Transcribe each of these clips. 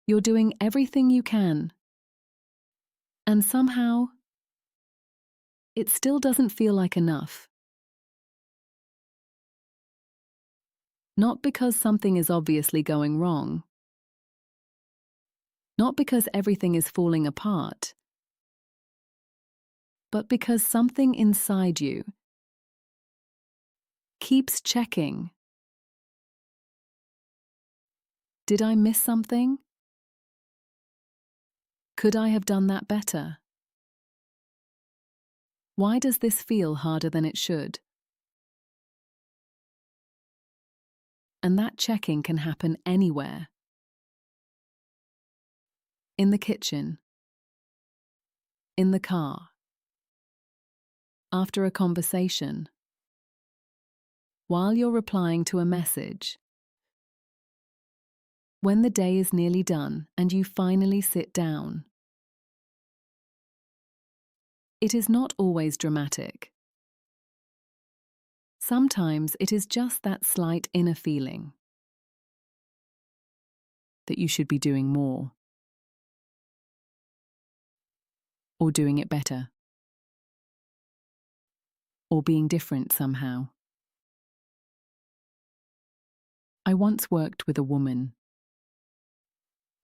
You're doing everything you can. And somehow, it still doesn't feel like enough. Not because something is obviously going wrong. Not because everything is falling apart. But because something inside you keeps checking. Did I miss something? Could I have done that better? Why does this feel harder than it should? And that checking can happen anywhere. In the kitchen. In the car. After a conversation. While you're replying to a message. When the day is nearly done and you finally sit down. It is not always dramatic. Sometimes it is just that slight inner feeling that you should be doing more or doing it better or being different somehow. I once worked with a woman.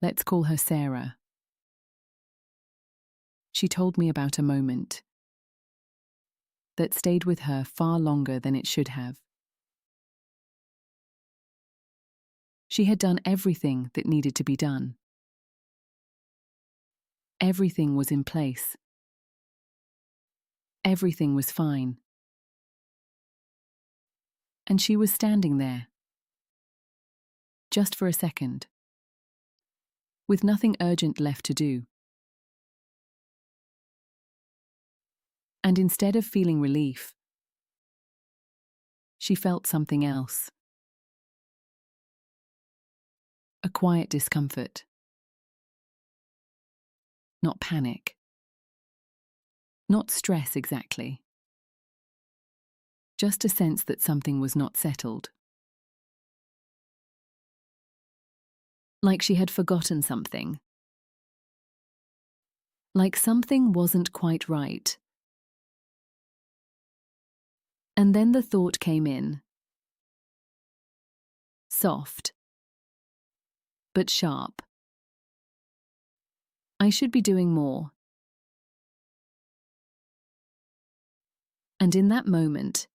Let's call her Sarah. She told me about a moment that stayed with her far longer than it should have. She had done everything that needed to be done. Everything was in place. Everything was fine. And she was standing there, just for a second, with nothing urgent left to do. And instead of feeling relief, she felt something else. A quiet discomfort. Not panic. Not stress exactly. Just a sense that something was not settled. Like she had forgotten something. Like something wasn't quite right. And then the thought came in. Soft. But sharp. I should be doing more. And in that moment,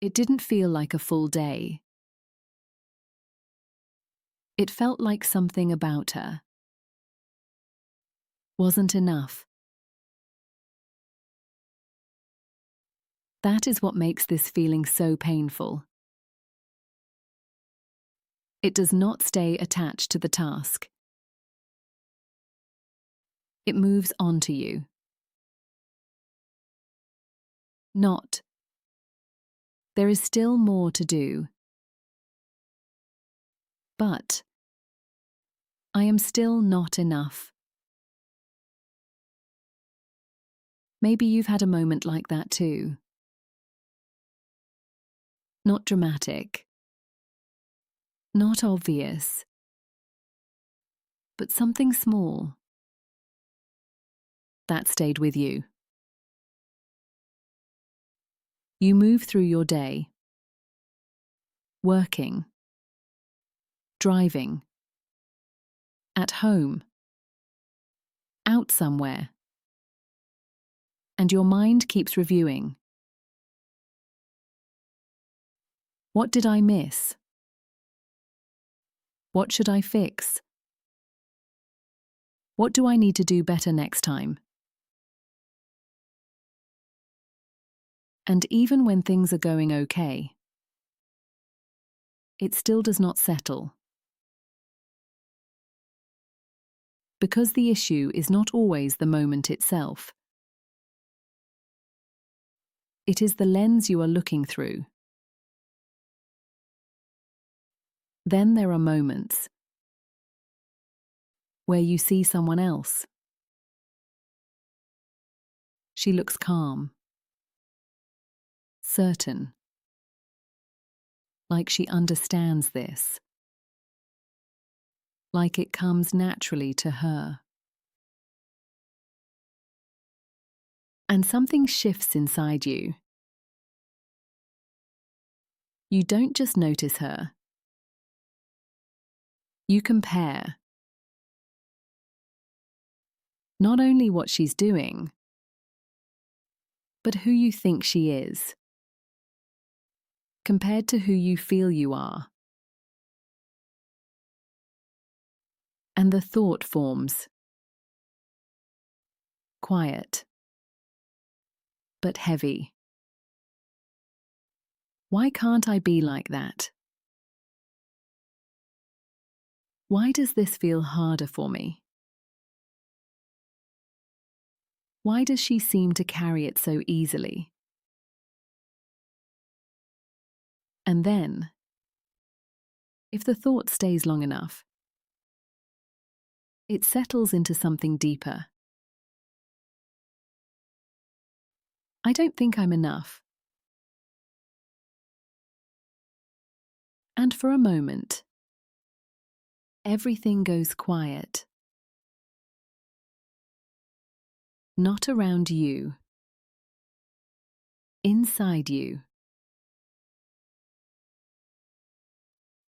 it didn't feel like a full day. It felt like something about her wasn't enough. That is what makes this feeling so painful. It does not stay attached to the task. It moves on to you. Not. There is still more to do. But I am still not enough. Maybe you've had a moment like that too. Not dramatic. Not obvious. But something small. That stayed with you. You move through your day. Working. Driving. At home. Out somewhere. And your mind keeps reviewing. What did I miss? What should I fix? What do I need to do better next time? And even when things are going okay, it still does not settle. Because the issue is not always the moment itself. It is the lens you are looking through. Then there are moments where you see someone else. She looks calm, certain, like she understands this, like it comes naturally to her. And something shifts inside you. You don't just notice her. You compare. Not only what she's doing, but who you think she is, compared to who you feel you are. And the thought forms. Quiet, but heavy. Why can't I be like that? Why does this feel harder for me? Why does she seem to carry it so easily? And then, if the thought stays long enough, it settles into something deeper. I don't think I'm enough. And for a moment, everything goes quiet. Not around you. Inside you.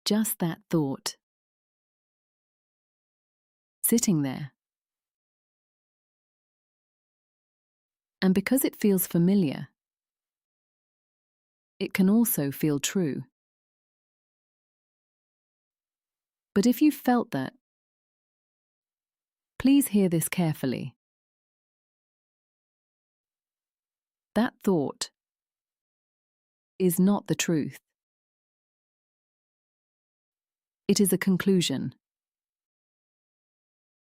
Just that thought. Sitting there. And because it feels familiar, it can also feel true. But if you felt that, please hear this carefully. That thought is not the truth. It is a conclusion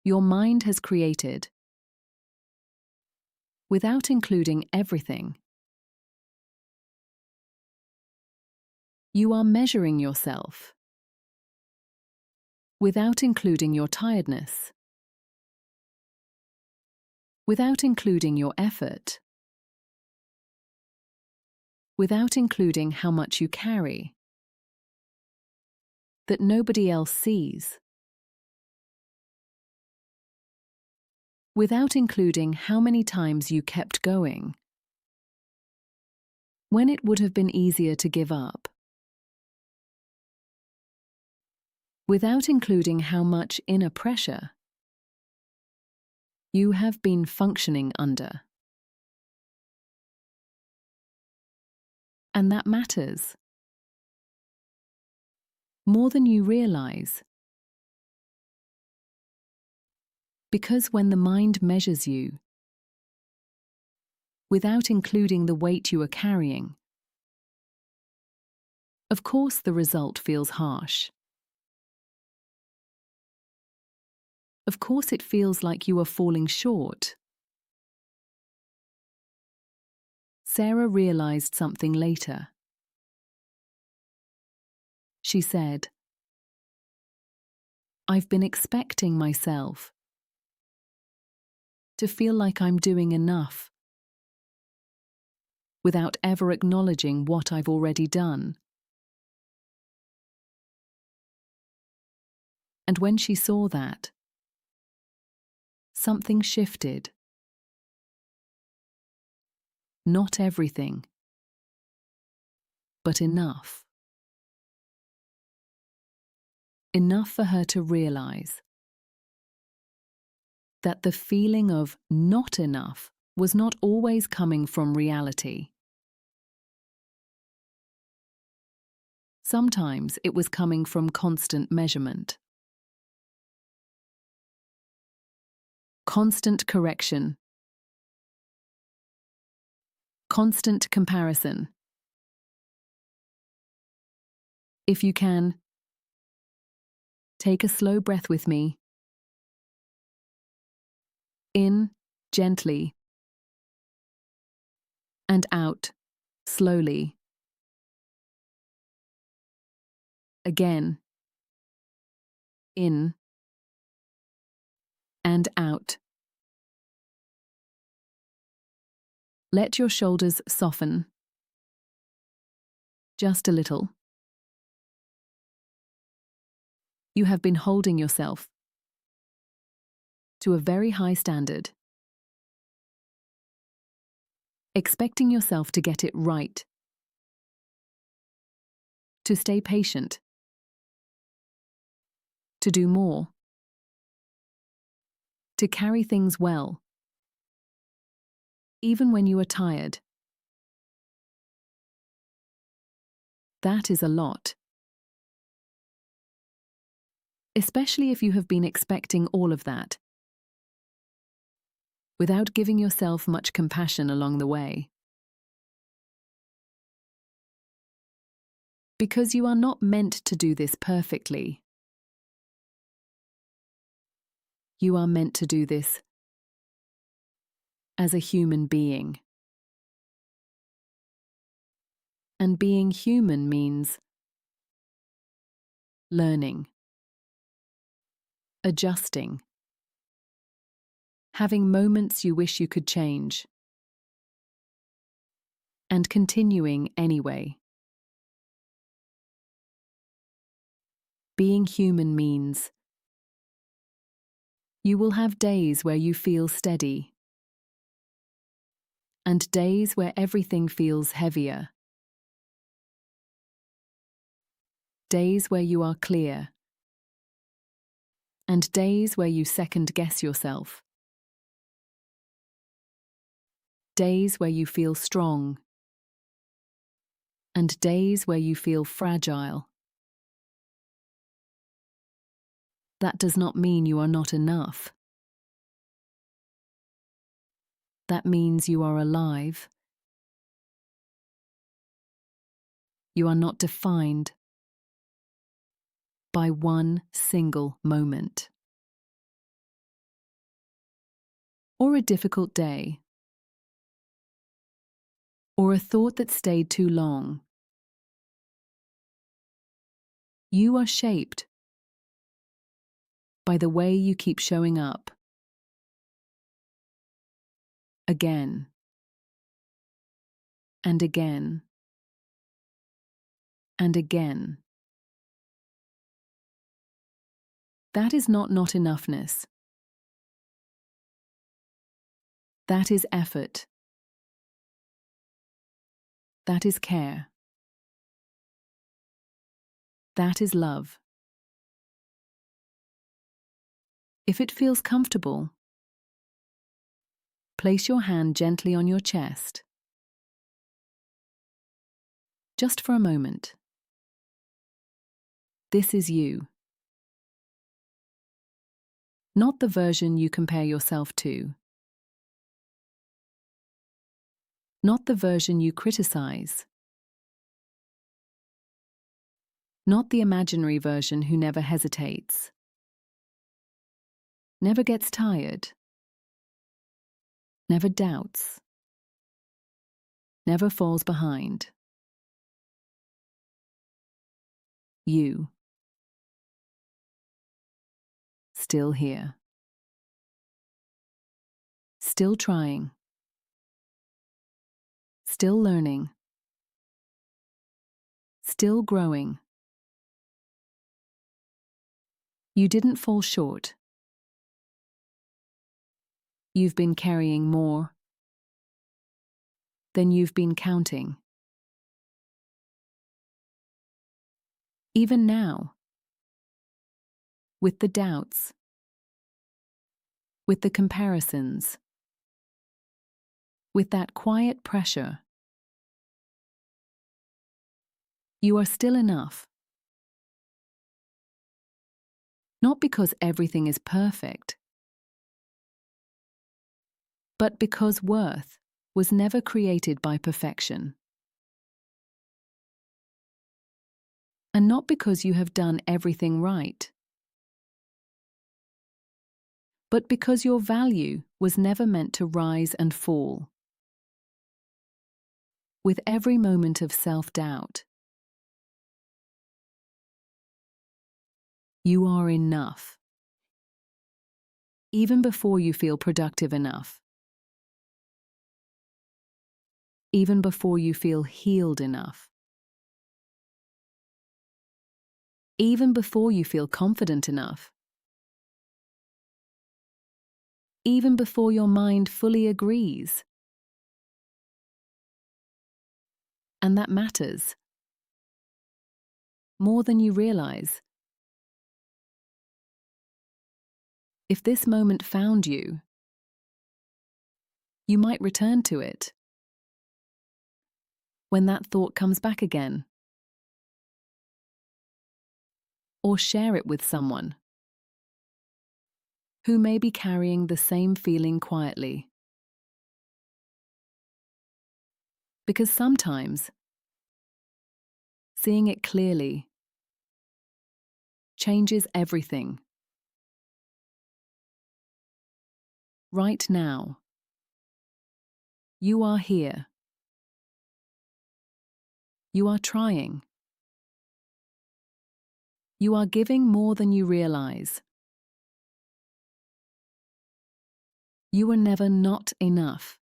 your mind has created without including everything. You are measuring yourself without including your tiredness, without including your effort, without including how much you carry that nobody else sees, without including how many times you kept going when it would have been easier to give up, without including how much inner pressure you have been functioning under. And that matters more than you realize. Because when the mind measures you without including the weight you are carrying, of course the result feels harsh. Of course it feels like you are falling short. Sarah realized something later. She said, "I've been expecting myself to feel like I'm doing enough without ever acknowledging what I've already done." And when she saw that, something shifted. Not everything, but enough. Enough for her to realize that the feeling of not enough was not always coming from reality. Sometimes it was coming from constant measurement, constant correction, constant comparison. If you can, take a slow breath with me. In, gently, and out, slowly. Again. In, and out. Let your shoulders soften. Just a little. You have been holding yourself to a very high standard, expecting yourself to get it right, to stay patient, to do more, to carry things well, even when you are tired. That is a lot. Especially if you have been expecting all of that, without giving yourself much compassion along the way. Because you are not meant to do this perfectly. You are meant to do this as a human being. And being human means learning, adjusting, having moments you wish you could change, and continuing anyway. Being human means you will have days where you feel steady, and days where everything feels heavier. Days where you are clear, and days where you second-guess yourself. Days where you feel strong, and days where you feel fragile. That does not mean you are not enough. That means you are alive. You are not defined by one single moment, or a difficult day, or a thought that stayed too long. You are shaped by the way you keep showing up. Again and again and again. That is not enoughness. That is effort. That is care. That is love. If it feels comfortable, place your hand gently on your chest. Just for a moment. This is you. Not the version you compare yourself to. Not the version you criticize. Not the imaginary version who never hesitates, never gets tired, never doubts, never falls behind. You. Still here. Still trying. Still learning. Still growing. You didn't fall short. You've been carrying more than you've been counting. Even now, with the doubts, with the comparisons, with that quiet pressure, you are still enough. Not because everything is perfect, but because worth was never created by perfection. And not because you have done everything right, but because your value was never meant to rise and fall. With every moment of self-doubt, you are enough. Even before you feel productive enough. Even before you feel healed enough. Even before you feel confident enough. even before your mind fully agrees. And that matters more than you realize. If this moment found you, you might return to it when that thought comes back again, or share it with someone who may be carrying the same feeling quietly. Because sometimes seeing it clearly changes everything. Right now, you are here. You are trying. You are giving more than you realize. You were never not enough.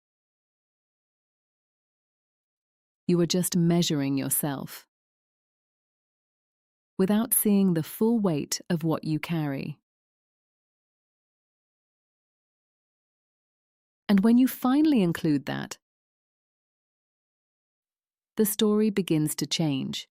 You were just measuring yourself without seeing the full weight of what you carry. And when you finally include that, the story begins to change.